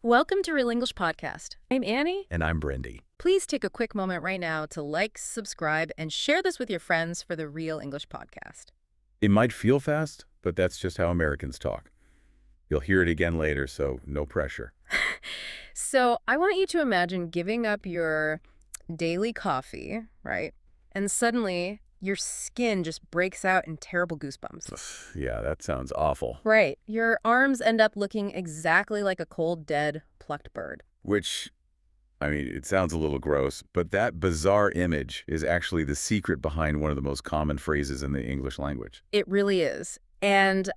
Welcome to Real English Podcast. I'm Annie. And I'm Brendy. Please take a quick moment right now to like, subscribe, and share this with your friends for the Real English Podcast. It might feel fast, but that's just how Americans talk. You'll hear it again later, so no pressure. So I want you to imagine giving up your daily coffee, right? And suddenly your skin just breaks out in terrible goosebumps. Yeah, that sounds awful. Right. Your arms end up looking exactly like a cold, dead, plucked bird. Which, I mean, it sounds a little gross, but that bizarre image is actually the secret behind one of the most common phrases in the English language. It really is. And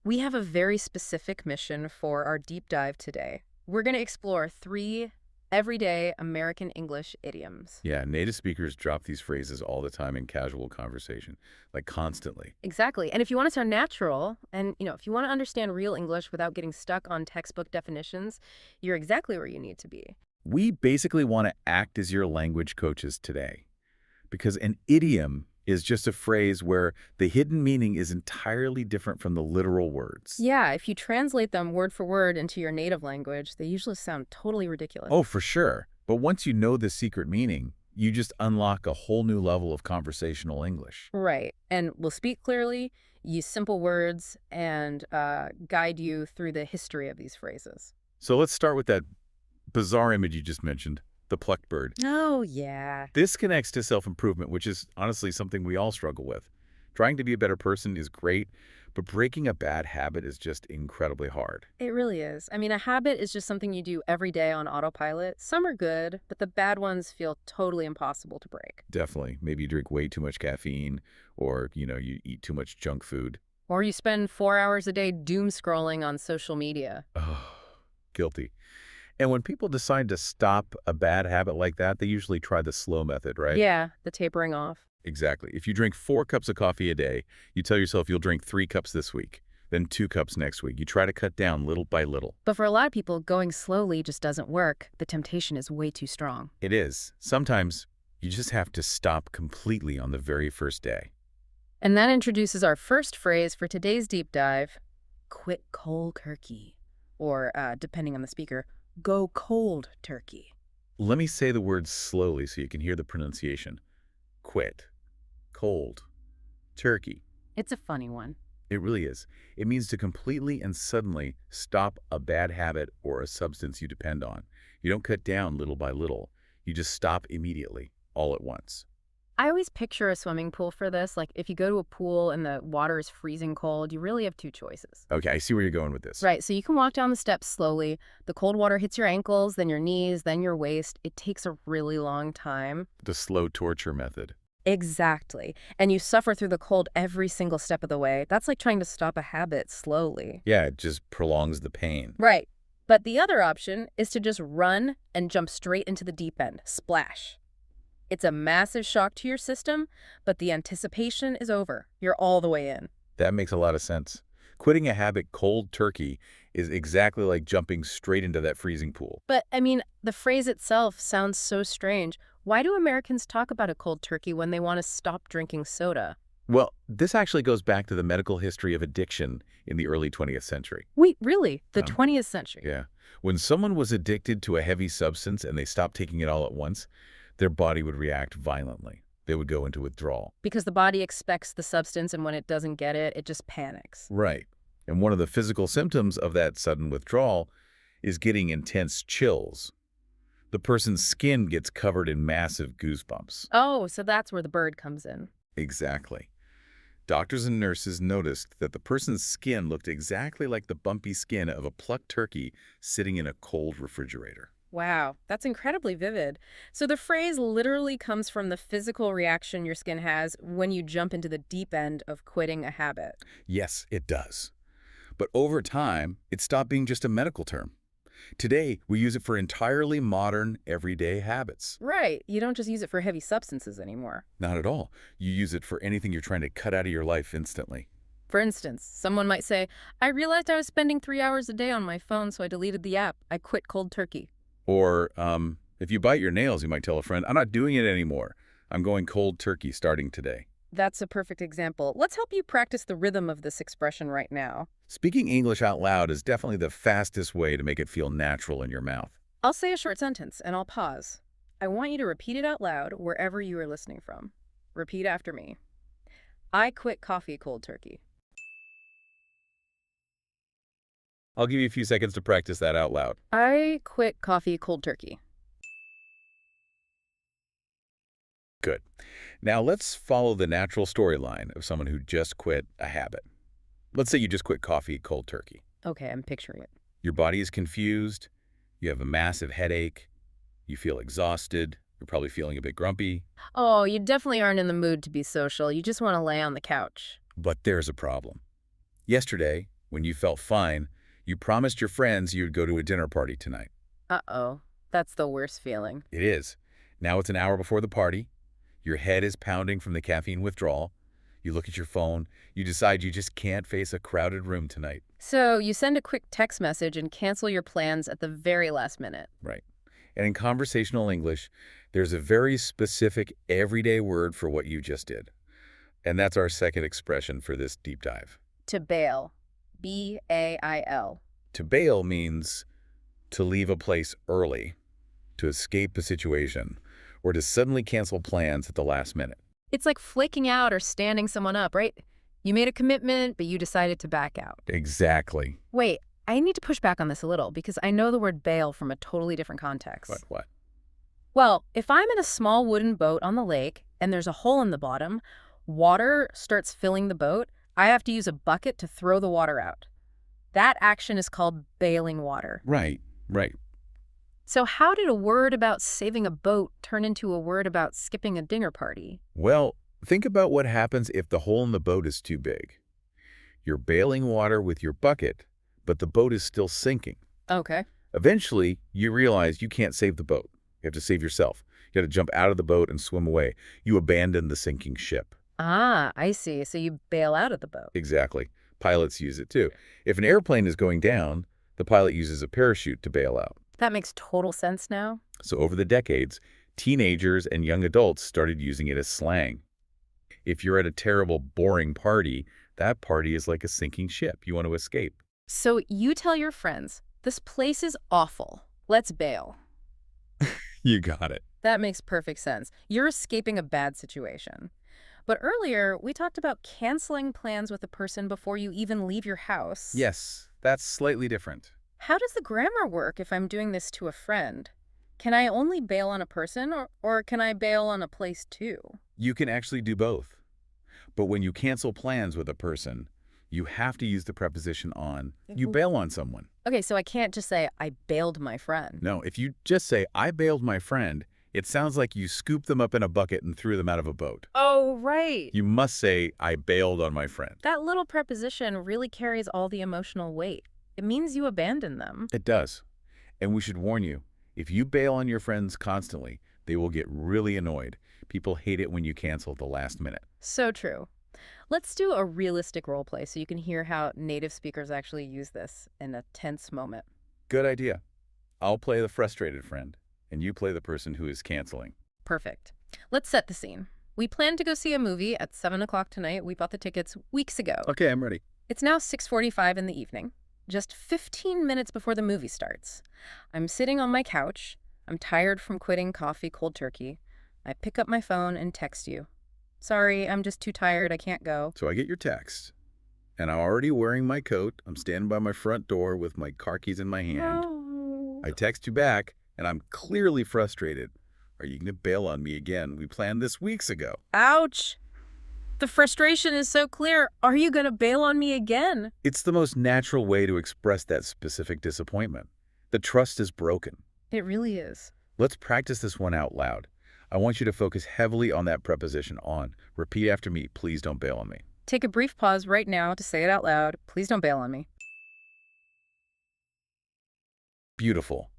we have a very specific mission for our deep dive today. We're going to explore 3 everyday American English idioms. Yeah, native speakers drop these phrases all the time in casual conversation, like constantly. Exactly. And if you want to sound natural and, if you want to understand real English without getting stuck on textbook definitions, you're exactly where you need to be. We basically want to act as your language coaches today, because an idiom is just a phrase where the hidden meaning is entirely different from the literal words. Yeah, if you translate them word for word into your native language, they usually sound totally ridiculous. Oh, for sure. But once you know the secret meaning, you just unlock a whole new level of conversational English. Right. And we'll speak clearly, use simple words, and guide you through the history of these phrases. So let's start with that bizarre image you just mentioned, the plucked bird. Oh, yeah. This connects to self-improvement, which is honestly something we all struggle with. Trying to be a better person is great, but breaking a bad habit is just incredibly hard. It really is. I mean, a habit is just something you do every day on autopilot. Some are good, but the bad ones feel totally impossible to break. Definitely. Maybe you drink way too much caffeine, or, you eat too much junk food. Or you spend 4 hours a day doom scrolling on social media. Oh, guilty. And when people decide to stop a bad habit like that, they usually try the slow method, right? Yeah, the tapering off. Exactly. If you drink 4 cups of coffee a day, you tell yourself you'll drink 3 cups this week, then 2 cups next week. You try to cut down little by little. But for a lot of people, going slowly just doesn't work. The temptation is way too strong. It is. Sometimes you just have to stop completely on the very first day. And that introduces our first phrase for today's deep dive, quit cold turkey. Or, depending on the speaker, go cold turkey. Let me say the words slowly so you can hear the pronunciation. Quit. Cold. Turkey. It's a funny one. It really is. It means to completely and suddenly stop a bad habit or a substance you depend on. You don't cut down little by little. You just stop immediately, all at once. I always picture a swimming pool for this. Like, if you go to a pool and the water is freezing cold, you really have 2 choices. Okay, I see where you're going with this. Right, so you can walk down the steps slowly. The cold water hits your ankles, then your knees, then your waist. It takes a really long time. The slow torture method. Exactly. And you suffer through the cold every single step of the way. That's like trying to stop a habit slowly. Yeah, it just prolongs the pain. Right. But the other option is to just run and jump straight into the deep end. Splash. It's a massive shock to your system, but the anticipation is over. You're all the way in. That makes a lot of sense. Quitting a habit cold turkey is exactly like jumping straight into that freezing pool. But, I mean, the phrase itself sounds so strange. Why do Americans talk about a cold turkey when they want to stop drinking soda? Well, this actually goes back to the medical history of addiction in the early 20th century. Wait, really? The 20th century? Yeah. When someone was addicted to a heavy substance and they stopped taking it all at once, their body would react violently. They would go into withdrawal. Because the body expects the substance, and when it doesn't get it, it just panics. Right. And one of the physical symptoms of that sudden withdrawal is getting intense chills. The person's skin gets covered in massive goosebumps. Oh, so that's where the bird comes in. Exactly. Doctors and nurses noticed that the person's skin looked exactly like the bumpy skin of a plucked turkey sitting in a cold refrigerator. Wow, that's incredibly vivid. So the phrase literally comes from the physical reaction your skin has when you jump into the deep end of quitting a habit. Yes, it does. But over time, it stopped being just a medical term. Today, we use it for entirely modern, everyday habits. Right. You don't just use it for heavy substances anymore. Not at all. You use it for anything you're trying to cut out of your life instantly. For instance, someone might say, I realized I was spending 3 hours a day on my phone, so I deleted the app. I quit cold turkey. Or if you bite your nails, you might tell a friend, I'm not doing it anymore. I'm going cold turkey starting today. That's a perfect example. Let's help you practice the rhythm of this expression right now. Speaking English out loud is definitely the fastest way to make it feel natural in your mouth. I'll say a short sentence and I'll pause. I want you to repeat it out loud wherever you are listening from. Repeat after me. I quit coffee cold turkey. I'll give you a few seconds to practice that out loud. I quit coffee cold turkey. Good. Now let's follow the natural storyline of someone who just quit a habit. Let's say you just quit coffee cold turkey. Okay, I'm picturing it. Your body is confused. You have a massive headache. You feel exhausted. You're probably feeling a bit grumpy. Oh, you definitely aren't in the mood to be social. You just want to lay on the couch. But there's a problem. Yesterday, when you felt fine, you promised your friends you'd go to a dinner party tonight. Uh-oh. That's the worst feeling. It is. Now it's an hour before the party. Your head is pounding from the caffeine withdrawal. You look at your phone. You decide you just can't face a crowded room tonight. So you send a quick text message and cancel your plans at the very last minute. Right. And in conversational English, there's a very specific everyday word for what you just did. And that's our second expression for this deep dive. To bail. B-A-I-L. To bail means to leave a place early, to escape a situation, or to suddenly cancel plans at the last minute. It's like flaking out or standing someone up, right? You made a commitment, but you decided to back out. Exactly. Wait, I need to push back on this a little because I know the word bail from a totally different context. What? Well, if I'm in a small wooden boat on the lake and there's a hole in the bottom, water starts filling the boat, I have to use a bucket to throw the water out. That action is called bailing water. Right. So how did a word about saving a boat turn into a word about skipping a dinner party? Well, think about what happens if the hole in the boat is too big. You're bailing water with your bucket, but the boat is still sinking. Okay. Eventually, you realize you can't save the boat. You have to save yourself. You have to jump out of the boat and swim away. You abandon the sinking ship. Ah, I see. So you bail out of the boat. Exactly. Pilots use it too. If an airplane is going down, the pilot uses a parachute to bail out. That makes total sense now. So over the decades, teenagers and young adults started using it as slang. If you're at a terrible, boring party, that party is like a sinking ship. You want to escape. So you tell your friends, this place is awful. Let's bail. You got it. That makes perfect sense. You're escaping a bad situation. But earlier, we talked about canceling plans with a person before you even leave your house. Yes, that's slightly different. How does the grammar work if I'm doing this to a friend? Can I only bail on a person or can I bail on a place too? You can actually do both. But when you cancel plans with a person, you have to use the preposition on. You bail on someone. Okay, so I can't just say, I bailed my friend. No, if you just say, I bailed my friend, it sounds like you scooped them up in a bucket and threw them out of a boat. Oh, right. You must say, I bailed on my friend. That little preposition really carries all the emotional weight. It means you abandon them. It does. And we should warn you, if you bail on your friends constantly, they will get really annoyed. People hate it when you cancel at the last minute. So true. Let's do a realistic role play so you can hear how native speakers actually use this in a tense moment. Good idea. I'll play the frustrated friend, and you play the person who is canceling. Perfect. Let's set the scene. We planned to go see a movie at 7 o'clock tonight. We bought the tickets weeks ago. Okay, I'm ready. It's now 6:45 in the evening, just 15 minutes before the movie starts. I'm sitting on my couch. I'm tired from quitting coffee cold turkey. I pick up my phone and text you. Sorry, I'm just too tired. I can't go. So I get your text, and I'm already wearing my coat. I'm standing by my front door with my car keys in my hand. Oh. I text you back, and I'm clearly frustrated. Are you going to bail on me again? We planned this weeks ago. Ouch. The frustration is so clear. Are you going to bail on me again? It's the most natural way to express that specific disappointment. The trust is broken. It really is. Let's practice this one out loud. I want you to focus heavily on that preposition on. Repeat after me. Please don't bail on me. Take a brief pause right now to say it out loud. Please don't bail on me. Beautiful.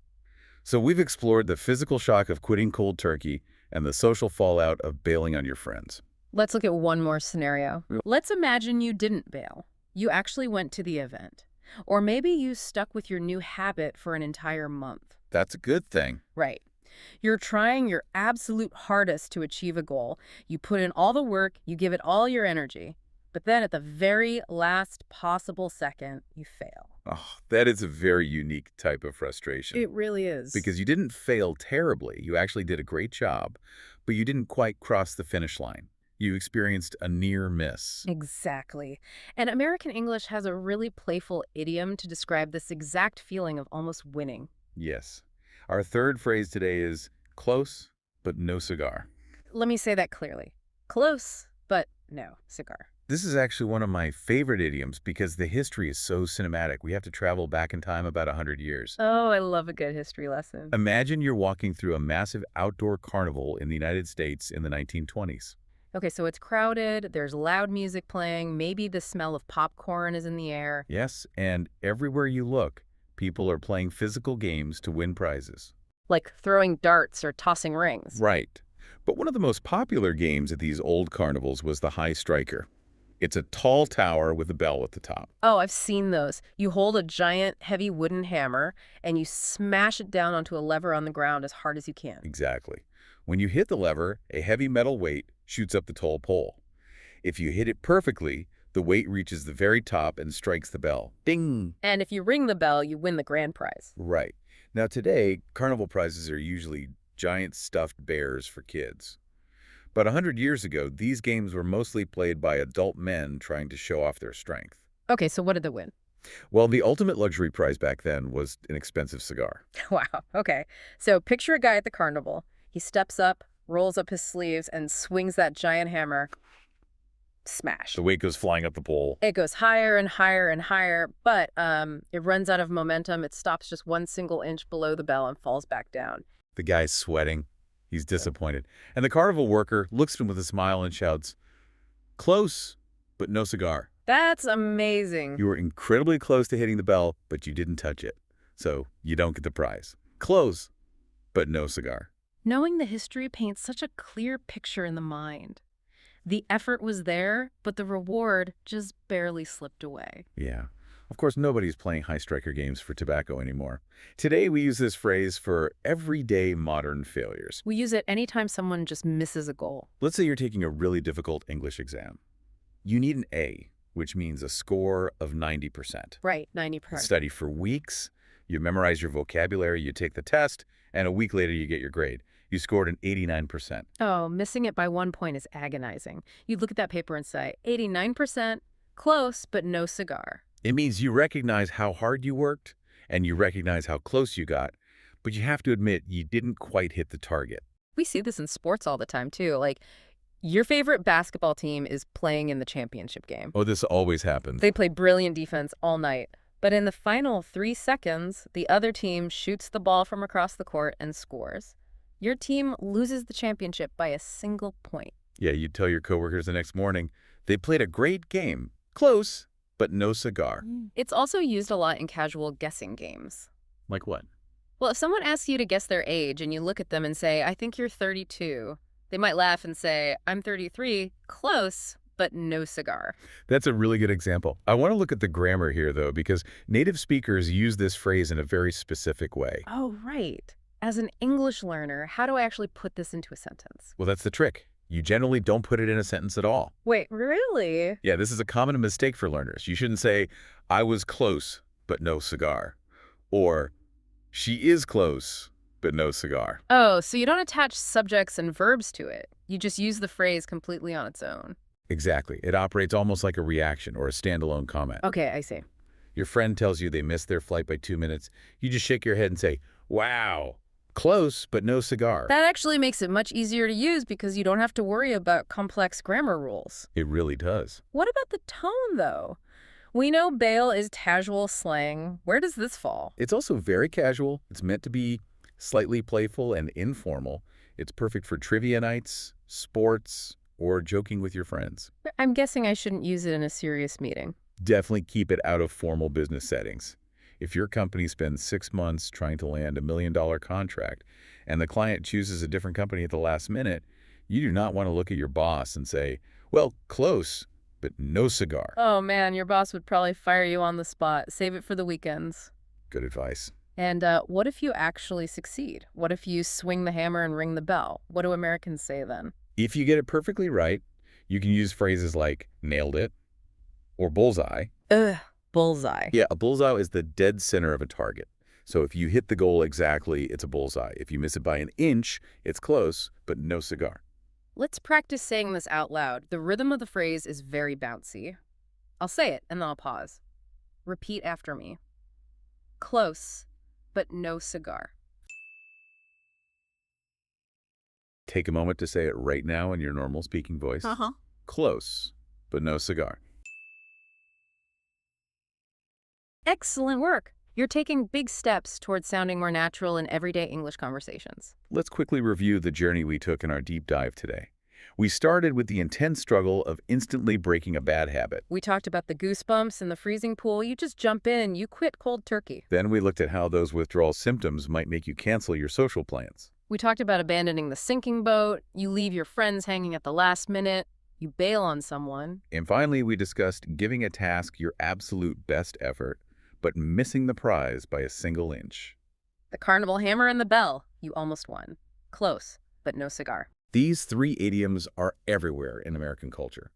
So we've explored the physical shock of quitting cold turkey and the social fallout of bailing on your friends. Let's look at one more scenario. Let's imagine you didn't bail. You actually went to the event. Or maybe you stuck with your new habit for an entire month. That's a good thing. Right. You're trying your absolute hardest to achieve a goal. You put in all the work, you give it all your energy. But then at the very last possible second, you fail. Oh, that is a very unique type of frustration. It really is. Because you didn't fail terribly. You actually did a great job, but you didn't quite cross the finish line. You experienced a near miss. Exactly. And American English has a really playful idiom to describe this exact feeling of almost winning. Yes. Our third phrase today is close, but no cigar. Let me say that clearly. Close, but no cigar. This is actually one of my favorite idioms because the history is so cinematic. We have to travel back in time about 100 years. Oh, I love a good history lesson. Imagine you're walking through a massive outdoor carnival in the United States in the 1920s. Okay, so it's crowded, there's loud music playing, maybe the smell of popcorn is in the air. Yes, and everywhere you look, people are playing physical games to win prizes. Like throwing darts or tossing rings. Right. But one of the most popular games at these old carnivals was the high striker. It's a tall tower with a bell at the top. Oh, I've seen those. You hold a giant, heavy wooden hammer, and you smash it down onto a lever on the ground as hard as you can. Exactly. When you hit the lever, a heavy metal weight shoots up the tall pole. If you hit it perfectly, the weight reaches the very top and strikes the bell. Ding! And if you ring the bell, you win the grand prize. Right. Now today, carnival prizes are usually giant stuffed bears for kids. But 100 years ago, these games were mostly played by adult men trying to show off their strength. Okay, so what did they win? Well, the ultimate luxury prize back then was an expensive cigar. Wow, okay. So picture a guy at the carnival. He steps up, rolls up his sleeves, and swings that giant hammer. Smash. The weight goes flying up the pole. It goes higher and higher and higher, but it runs out of momentum. It stops just one single inch below the bell and falls back down. The guy's sweating. He's disappointed. And the carnival worker looks at him with a smile and shouts, "Close, but no cigar." That's amazing. You were incredibly close to hitting the bell, but you didn't touch it. So you don't get the prize. Close, but no cigar. Knowing the history paints such a clear picture in the mind. The effort was there, but the reward just barely slipped away. Yeah. Of course, nobody's playing high striker games for tobacco anymore. Today, we use this phrase for everyday modern failures. We use it anytime someone just misses a goal. Let's say you're taking a really difficult English exam. You need an A, which means a score of 90%. Right, 90%. Study for weeks, you memorize your vocabulary, you take the test, and a week later you get your grade. You scored an 89%. Oh, missing it by 1 point is agonizing. You look at that paper and say, 89%, close, but no cigar. It means you recognize how hard you worked, and you recognize how close you got, but you have to admit you didn't quite hit the target. We see this in sports all the time, too. Like, your favorite basketball team is playing in the championship game. Oh, this always happens. They play brilliant defense all night. But in the final 3 seconds, the other team shoots the ball from across the court and scores. Your team loses the championship by a single point. Yeah, you'd tell your coworkers the next morning, they played a great game. Close, but no cigar. It's also used a lot in casual guessing games. Like what? Well, if someone asks you to guess their age and you look at them and say, I think you're 32, they might laugh and say, I'm 33, close, but no cigar. That's a really good example. I want to look at the grammar here, though, because native speakers use this phrase in a very specific way. Oh, right. As an English learner, how do I actually put this into a sentence? Well, that's the trick. You generally don't put it in a sentence at all. Wait, really? Yeah, this is a common mistake for learners. You shouldn't say, I was close, but no cigar. Or, she is close, but no cigar. Oh, so you don't attach subjects and verbs to it. You just use the phrase completely on its own. Exactly. It operates almost like a reaction or a standalone comment. Okay, I see. Your friend tells you they missed their flight by 2 minutes. You just shake your head and say, wow. Close, but no cigar. That actually makes it much easier to use because you don't have to worry about complex grammar rules. It really does. What about the tone, though? We know bail is casual slang. Where does this fall? It's also very casual. It's meant to be slightly playful and informal. It's perfect for trivia nights, sports, or joking with your friends. I'm guessing I shouldn't use it in a serious meeting. Definitely keep it out of formal business settings. If your company spends 6 months trying to land $1 million contract and the client chooses a different company at the last minute, you do not want to look at your boss and say, well, close, but no cigar. Oh, man, your boss would probably fire you on the spot. Save it for the weekends. Good advice. And what if you actually succeed? What if you swing the hammer and ring the bell? What do Americans say then? If you get it perfectly right, you can use phrases like nailed it, or bullseye. Ugh, bullseye. Yeah, a bullseye is the dead center of a target. So if you hit the goal exactly, it's a bullseye. If you miss it by an inch, it's close, but no cigar. Let's practice saying this out loud. The rhythm of the phrase is very bouncy. I'll say it, and then I'll pause. Repeat after me. Close, but no cigar. Take a moment to say it right now in your normal speaking voice. Close, but no cigar. Excellent work. You're taking big steps towards sounding more natural in everyday English conversations. Let's quickly review the journey we took in our deep dive today. We started with the intense struggle of instantly breaking a bad habit. We talked about the goosebumps in the freezing pool. You just jump in, you quit cold turkey. Then we looked at how those withdrawal symptoms might make you cancel your social plans. We talked about abandoning the sinking boat. You leave your friends hanging at the last minute. You bail on someone. And finally, we discussed giving a task your absolute best effort, but missing the prize by a single inch. The carnival hammer and the bell. You almost won. Close, but no cigar. These 3 idioms are everywhere in American culture.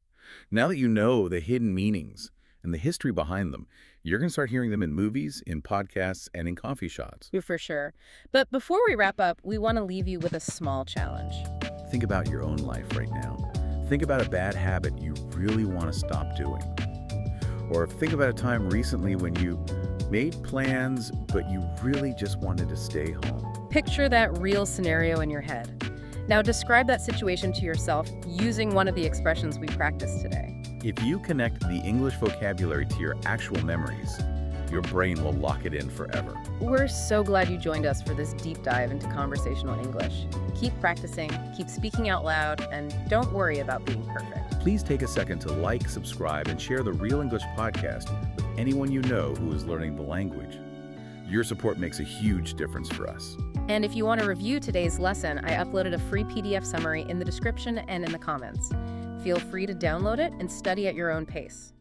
Now that you know the hidden meanings and the history behind them, you're going to start hearing them in movies, in podcasts, and in coffee shops. For sure. But before we wrap up, we want to leave you with a small challenge. Think about your own life right now. Think about a bad habit you really want to stop doing. Or think about a time recently when you made plans, but you really just wanted to stay home. Picture that real scenario in your head. Now describe that situation to yourself using one of the expressions we practiced today. If you connect the English vocabulary to your actual memories, your brain will lock it in forever. We're so glad you joined us for this deep dive into conversational English. Keep practicing, keep speaking out loud, and don't worry about being perfect. Please take a second to like, subscribe, and share the Real English podcast with anyone you know who is learning the language. Your support makes a huge difference for us. And if you want to review today's lesson, I uploaded a free PDF summary in the description and in the comments. Feel free to download it and study at your own pace.